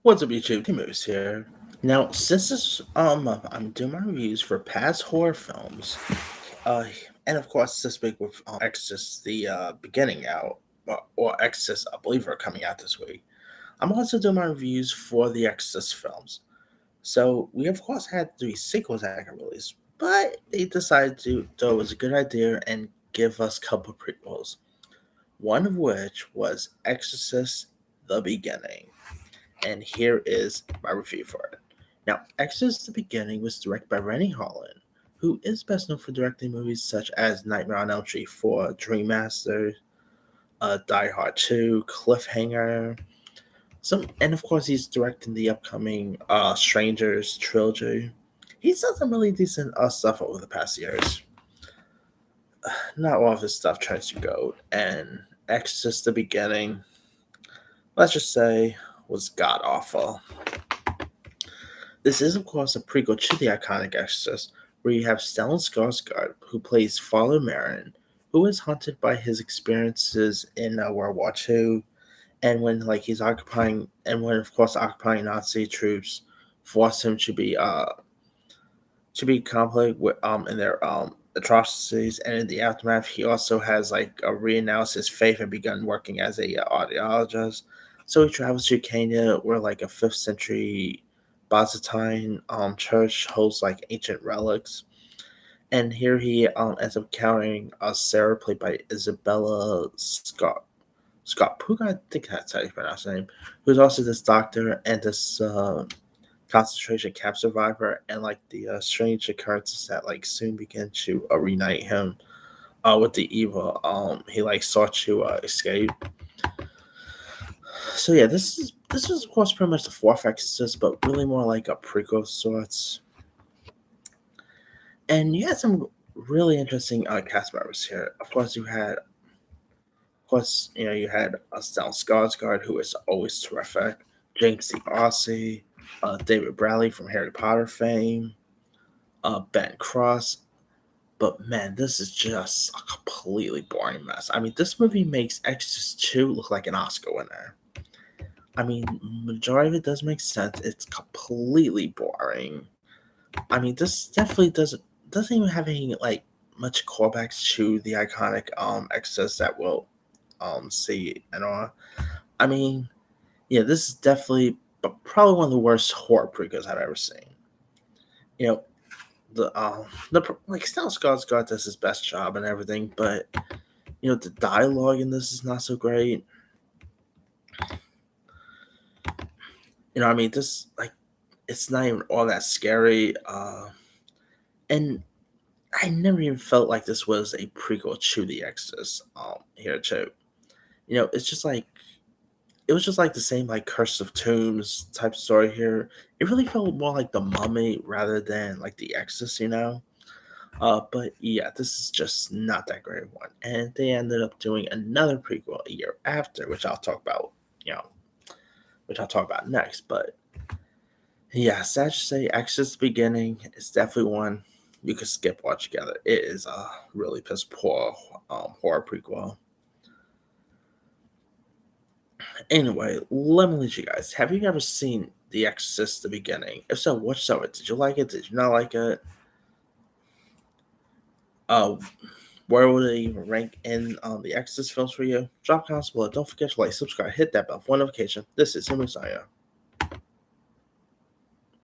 What's up, YouTube? Moose here. Now, since I'm doing my reviews for past horror films, uh, and of course this week with Exorcist, the beginning out, or Exorcist, I believe, are coming out this week. I'm also doing my reviews for the Exorcist films. So we of course had three sequels that got released, but they decided to thought it was a good idea and give us a couple prequels. One of which was Exorcist: The Beginning, and here is my review for it. Now, Exorcist: The Beginning was directed by Rennie Harlan, who is best known for directing movies such as Nightmare on Elm Street 4, Dream Master, Die Hard 2, Cliffhanger. And of course, he's directing the upcoming Strangers trilogy. He's done some really decent stuff over the past years. Not all of his stuff turns to gold, and Exorcist: The Beginning, let's just say, was god awful. This is, of course, a prequel to the iconic Exorcist, where you have Stellan Skarsgård, who plays Father Merrin, who is haunted by his experiences in World War II, and when he's occupying, and when of course occupying Nazi troops force him to be conflict with in their atrocities, and in the aftermath, he also has renounced his faith and begun working as a audiologist. So he travels to Kenya, where a fifth century Byzantine church holds ancient relics, and here he ends up encountering Sarah, played by Isabella Scott Pug, I think that's how you pronounce her name, who's also this doctor and this concentration camp survivor, and the strange occurrences that soon begin to reunite him with the evil he sought to escape. So yeah, this is of course pretty much the fourth Exorcist, but really more like a prequel of sorts. And you had some really interesting cast members here. Of course, you had Stellan Skarsgård, who is always terrific. James C. Aussie, David Bradley from Harry Potter fame, Ben Cross. But man, this is just a completely boring mess. I mean, this movie makes Exorcist 2 look like an Oscar winner. I mean, majority of it does make sense. It's completely boring. I mean, this definitely doesn't even have any much callbacks to the iconic Exorcist that we'll see and all. I mean, yeah, this is definitely probably one of the worst horror prequels I've ever seen. You know, the Stellan Skarsgård does his best job and everything, but the dialogue in this is not so great. I mean, this it's not even all that scary, and I never even felt like this was a prequel to The Exorcist. Here too, it's just it was just the same Curse of Tombs type story here. It really felt more like The Mummy rather than The Exorcist. But yeah, this is just not that great one. And they ended up doing another prequel a year after, which I'll talk about, next. But yeah, sad to say, Exorcist Beginning is definitely one you could skip altogether. It is a really piss poor horror prequel. Anyway, let me lead you guys. Have you ever seen The Exorcist: The Beginning? If so, what's of it? Did you like it? Did you not like it? Uh, where would they even rank in the Exorcist films for you? Drop comments below. Don't forget to like, subscribe, hit that bell for notification. This is Himusaya.